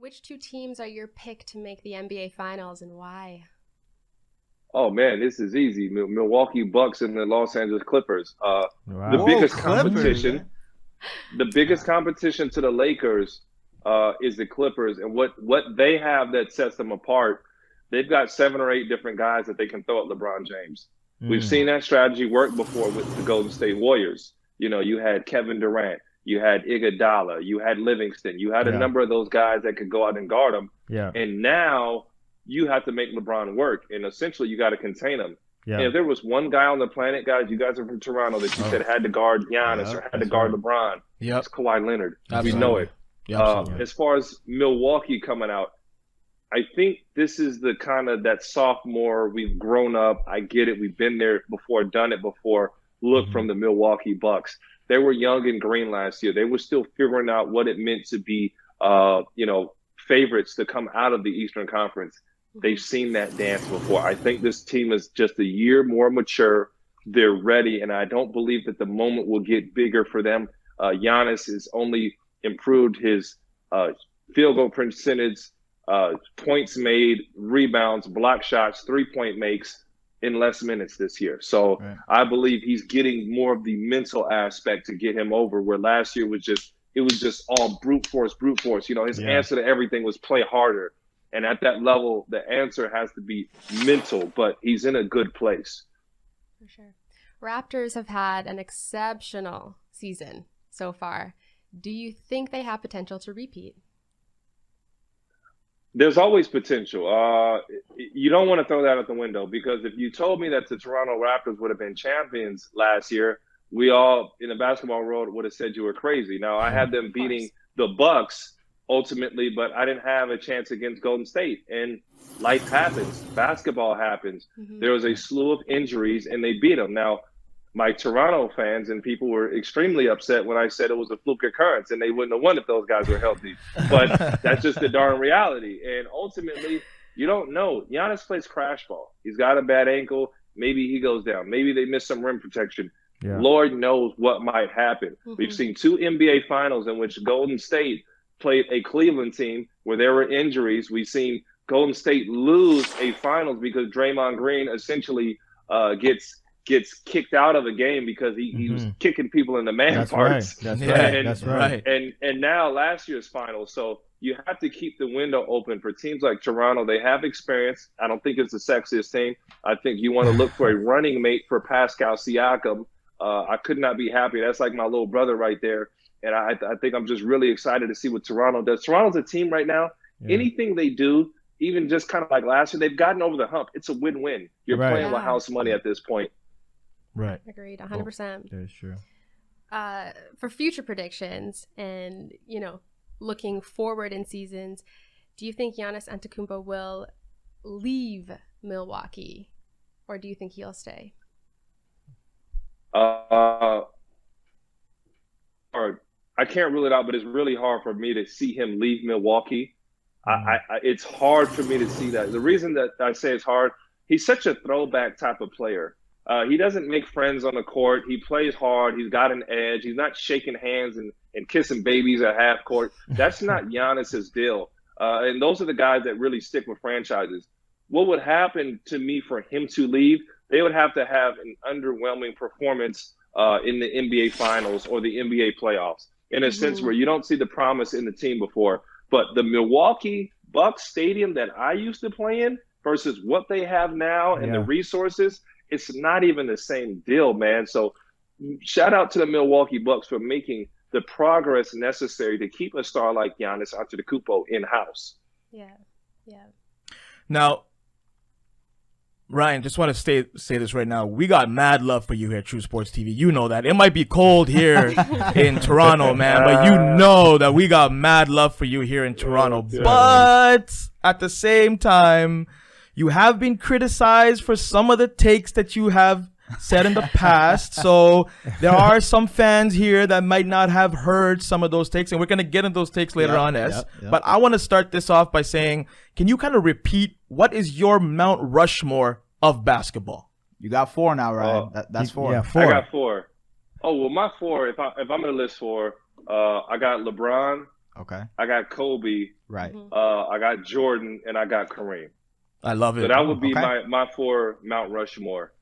Which two teams are your pick to make the NBA Finals and why? Oh man, this is easy. Milwaukee Bucks and the Los Angeles Clippers. The Wow. biggest Clippers. competition, the biggest competition to the Lakers is the Clippers, and what they have that sets them apart. They've got 7 or 8 different guys that they can throw at LeBron James. We've seen that strategy work before with the Golden State Warriors. You know, you had Kevin Durant, you had Iguodala, you had Livingston, you had a number of those guys that could go out and guard them. Yeah. And now you have to make LeBron work, and essentially you got to contain him. Yeah. And if there was one guy on the planet, guys, you guys are from Toronto, that you said had to guard Giannis or had to guard LeBron, it's Kawhi Leonard. Absolutely. We know it. Absolutely. As far as Milwaukee coming out, I think this is the kind of that sophomore, we've grown up. I get it. We've been there before, done it before. Look from the Milwaukee Bucks. They were young and green last year. They were still figuring out what it meant to be, favorites to come out of the Eastern Conference. They've seen that dance before. I think this team is just a year more mature. They're ready, and I don't believe that the moment will get bigger for them. Giannis has only improved his field goal percentage, points made, rebounds, block shots, 3-point makes in less minutes this year. So I believe he's getting more of the mental aspect to get him over, where last year was just all brute force. You know, his answer to everything was play harder. And at that level, the answer has to be mental, but he's in a good place. For sure. Raptors have had an exceptional season so far. Do you think they have potential to repeat? There's always potential. You don't want to throw that out the window, because if you told me that the Toronto Raptors would have been champions last year, we all in the basketball world would have said you were crazy. Now, I had them beating the Bucks ultimately, but I didn't have a chance against Golden State. And life happens. Basketball happens. There was a slew of injuries, and they beat them. Now, my Toronto fans and people were extremely upset when I said it was a fluke occurrence and they wouldn't have won if those guys were healthy. But that's just the darn reality. And ultimately, you don't know. Giannis plays crash ball. He's got a bad ankle. Maybe he goes down. Maybe they miss some rim protection. Yeah. Lord knows what might happen. We've seen 2 NBA finals in which Golden State played a Cleveland team where there were injuries. We've seen Golden State lose a finals because Draymond Green essentially gets kicked out of the game because he was kicking people in the man parts. That's right. And now last year's finals. So you have to keep the window open for teams like Toronto. They have experience. I don't think it's the sexiest team. I think you want to look for a running mate for Pascal Siakam. I could not be happier. That's like my little brother right there. And I think I'm just really excited to see what Toronto does. Toronto's a team right now. Anything they do, even just kind of like last year, they've gotten over the hump. It's a win-win. You're playing with house money at this point. Right. Agreed, 100%. That is true. For future predictions and, looking forward in seasons, do you think Giannis Antetokounmpo will leave Milwaukee, or do you think he'll stay? I can't rule it out, but it's really hard for me to see him leave Milwaukee. It's hard for me to see that. The reason that I say it's hard, he's such a throwback type of player. He doesn't make friends on the court. He plays hard. He's got an edge. He's not shaking hands and kissing babies at half court. That's not Giannis's deal. And those are the guys that really stick with franchises. What would happen to me for him to leave? They would have to have an underwhelming performance in the NBA Finals or the NBA playoffs, in a sense where you don't see the promise in the team before. But the Milwaukee Bucks stadium that I used to play in versus what they have now and the resources, it's not even the same deal, man. So shout out to the Milwaukee Bucks for making the progress necessary to keep a star like Giannis Antetokounmpo in-house. Yeah. Now, Ryan, just want to say this right now. We got mad love for you here at True Sports TV. You know that. It might be cold here in Toronto, man, but you know that we got mad love for you here in Toronto. But at the same time, you have been criticized for some of the takes that you have said in the past. So there are some fans here that might not have heard some of those takes, and we're going to get into those takes later on, Es. But I want to start this off by saying, can you kind of repeat what is your Mount Rushmore of basketball? You got 4 now, Ryan. That's 4. Yeah, 4. I got 4. Oh, well, my 4, if I'm going to list 4, I got LeBron, Okay. I got Kobe. Right. I got Jordan, and I got Kareem. I love it. So that would be my 4 Mount Rushmore.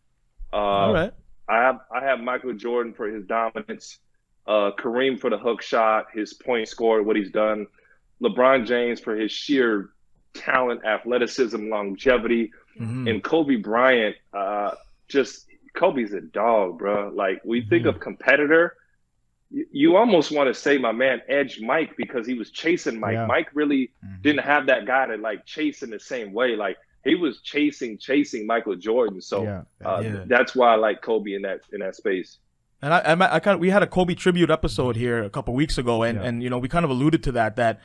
All right. I have Michael Jordan for his dominance, Kareem for the hook shot, his point score, what he's done, LeBron James for his sheer talent, athleticism, longevity, and Kobe Bryant. Kobe's a dog, bro. Like, we think of competitor, you almost want to say my man Edge Mike, because he was chasing Mike. Yeah. Mike really didn't have that guy to like chase in the same way. Like, he was chasing Michael Jordan. So that's why I like Kobe in that space. And we had a Kobe tribute episode here a couple weeks ago, and you know, we kind of alluded to that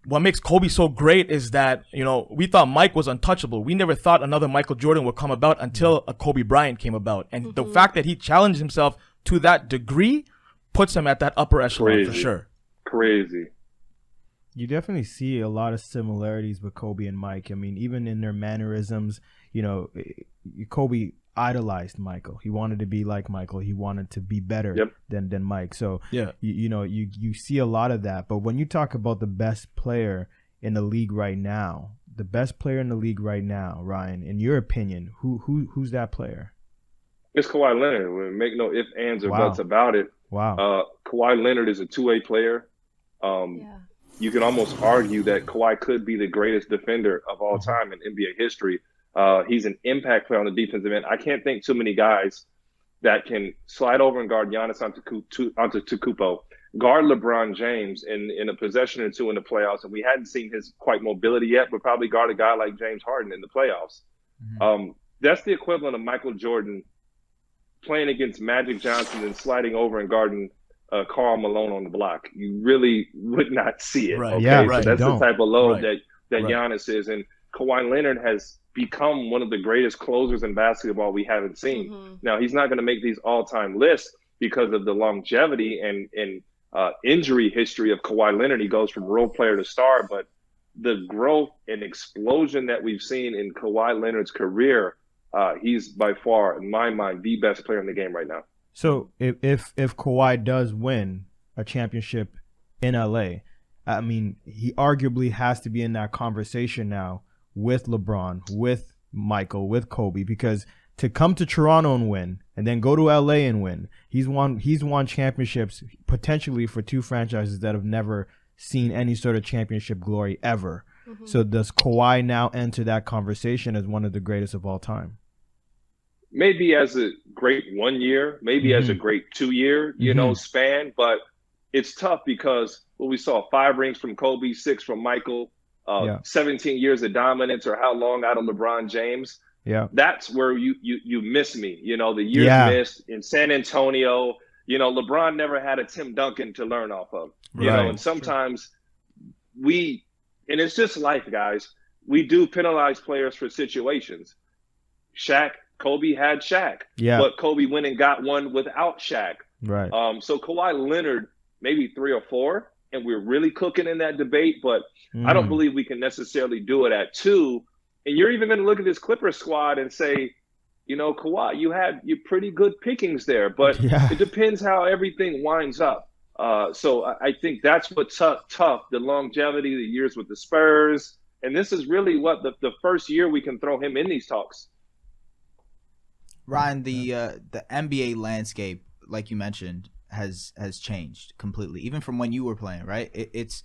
what makes Kobe so great is that, you know, we thought Mike was untouchable. We never thought another Michael Jordan would come about until a Kobe Bryant came about. And the fact that he challenged himself to that degree puts him at that upper echelon for sure. Crazy. You definitely see a lot of similarities with Kobe and Mike. I mean, even in their mannerisms, you know, Kobe idolized Michael. He wanted to be like Michael. He wanted to be better than Mike. So, you see a lot of that. But when you talk about the best player in the league right now, Ryan, in your opinion, who's that player? It's Kawhi Leonard. We make no ifs, ands, or buts about it. Wow. Kawhi Leonard is a two-way player. You can almost argue that Kawhi could be the greatest defender of all time in NBA history. He's an impact player on the defensive end. I can't think too many guys that can slide over and guard Giannis Antetokounmpo, guard LeBron James in a possession or two in the playoffs. And we hadn't seen his quite mobility yet, but probably guard a guy like James Harden in the playoffs. That's the equivalent of Michael Jordan playing against Magic Johnson and sliding over and guarding Karl Malone on the block. You really would not see it. Right. Okay? Yeah, so that's the type of load that Giannis is. And Kawhi Leonard has become one of the greatest closers in basketball we haven't seen. Now, he's not going to make these all-time lists because of the longevity and injury history of Kawhi Leonard. He goes from role player to star, but the growth and explosion that we've seen in Kawhi Leonard's career, he's by far, in my mind, the best player in the game right now. So if Kawhi does win a championship in LA, I mean, he arguably has to be in that conversation now with LeBron, with Michael, with Kobe, because to come to Toronto and win and then go to LA and win, he's won championships potentially for two franchises that have never seen any sort of championship glory ever. So does Kawhi now enter that conversation as one of the greatest of all time? Maybe as a great 1 year, maybe as a great 2 year, span, but it's tough because we saw 5 rings from Kobe, 6 from Michael, 17 years of dominance, or how long out of LeBron James. Yeah, that's where you miss me. You know, the years missed in San Antonio. You know, LeBron never had a Tim Duncan to learn off of. You know, and sometimes and it's just life, guys. We do penalize players for situations. Kobe had Shaq, but Kobe went and got one without Shaq. Right. So Kawhi Leonard, maybe 3 or 4, and we're really cooking in that debate, but I don't believe we can necessarily do it at 2. And you're even going to look at this Clippers squad and say, you know, Kawhi, you had your pretty good pickings there, but it depends how everything winds up. So I think that's what's tough, the longevity, the years with the Spurs. And this is really what the first year we can throw him in these talks. Ryan, the NBA landscape, like you mentioned, has changed completely, even from when you were playing, right? It's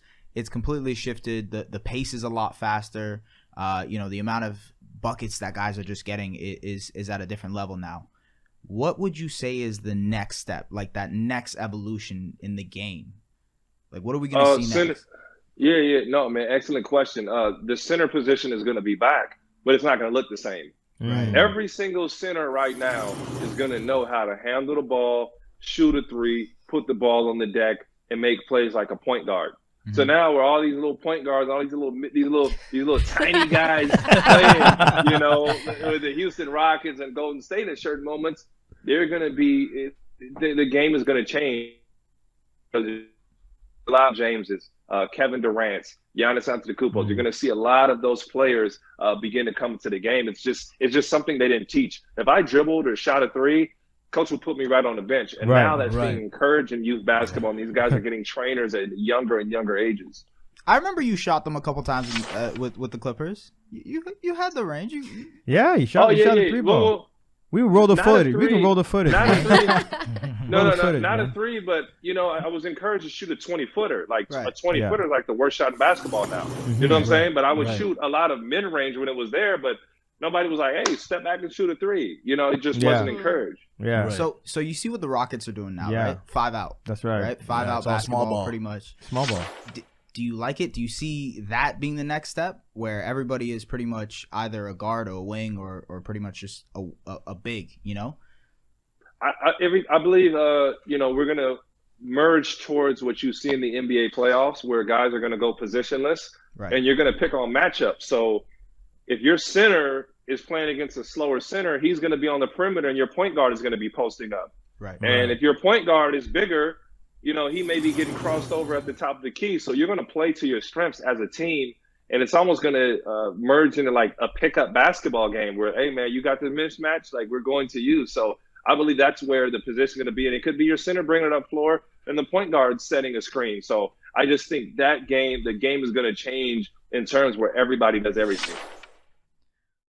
completely shifted. The pace is a lot faster. The amount of buckets that guys are just getting is at a different level now. What would you say is the next step, like that next evolution in the game? Like, what are we going to see next? No, man, excellent question. The center position is going to be back, but it's not going to look the same. Right. Every single center right now is going to know how to handle the ball, shoot a 3, put the ball on the deck, and make plays like a point guard. So now we're all these little point guards, all these little tiny guys playing, you know, with the Houston Rockets and Golden State at certain moments. They're going to be the game is going to change. A lot of Jameses, Kevin Durant's, Giannis Antetokounmpo. You're going to see a lot of those players begin to come to the game. It's just something they didn't teach. If I dribbled or shot a 3, coach would put me right on the bench. And Right, now that's right. being encouraged in youth basketball. And these guys are getting trainers at younger and younger ages. I remember you shot them a couple times with the Clippers. You had the range. Yeah, you shot the three ball. Well, We can roll the not a footage. We three. can roll the footage. not man. a three. Roll No, the footage, not man. a three, but I was encouraged to shoot a 20-footer. Like Right. a 20-footer is like the worst shot in basketball now. You know what I'm saying? But I would shoot a lot of mid-range when it was there, but nobody was like, "Hey, step back and shoot a 3." It just wasn't encouraged. Yeah, Right. So you see what the Rockets are doing now, Yeah. right? 5 out, that's right. right? 5 Yeah, out it's all small basketball, ball. pretty much. Small ball. Do you like it? Do you see that being the next step, where everybody is pretty much either a guard or a wing or pretty much just a big? I believe we're gonna merge towards what you see in the NBA playoffs, where guys are gonna go positionless, Right. and you're gonna pick on matchups. So if your center is playing against a slower center, he's gonna be on the perimeter, and your point guard is gonna be posting up. Right. And if your point guard is bigger, he may be getting crossed over at the top of the key. So you're going to play to your strengths as a team. And it's almost going to merge into like a pickup basketball game where, hey, man, you got the mismatch, like we're going to you. So I believe that's where the position is going to be. And it could be your center bringing it up floor and the point guard setting a screen. So I just think the game is going to change in terms where everybody does everything.